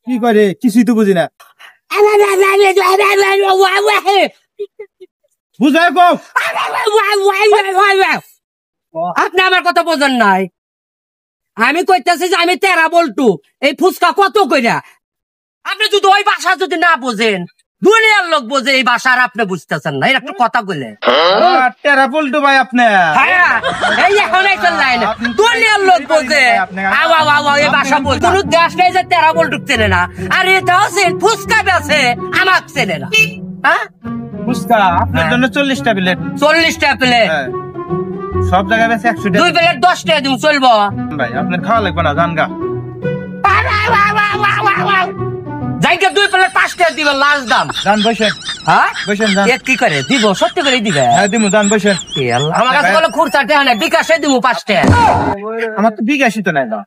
কি করে কিছুই তো বুঝি না বুঝায় কও আপনি আমার কথা বোঝেন নাই। আমি কইতেছি যে আমি 13 বল্টু, এই ফুচকা কত কইরা। আপনি যদি ওই ভাষা যদি না বোঝেন, দুনিয়ার লোক বোঝে এই ভাষা, আর আপনি বুঝতেছেন না। একটা কথা কইলে টেরা পল্টু ভাই আপনি। হ্যাঁ, এই এখন এই চললেন দুনিয়ার লোক বোঝে এই ভাষা বোঝে। কোন দেশ নেই যে 13 বল্টু চেনে না, আর এটা হচ্ছে ফুচকা বেছে আমার চেনে না। হ্যাঁ, ফুচকা আপনার জন্য 40টা প্লেট। 40টা প্লেট সব জায়গায় বেশি 100 টাকা। 2 প্লেট 10 টাকা দিন চলবো ভাই আপনার খাওয়া লাগবে না, জানগা যাইকে 2 প্লেট 5 টাকা দিবেন লাস্ট দাম। জান বসেন। হ্যাঁ বসেন জান। কি করে দিব? সত্যি করে দিবে? হ্যাঁ দিমু, জান বসেন। আমার কাছে বলে খুরসা টাকা নাই, বিকাশে দিব 5 টাকা। আমার তো বিকাশই তো নাই না।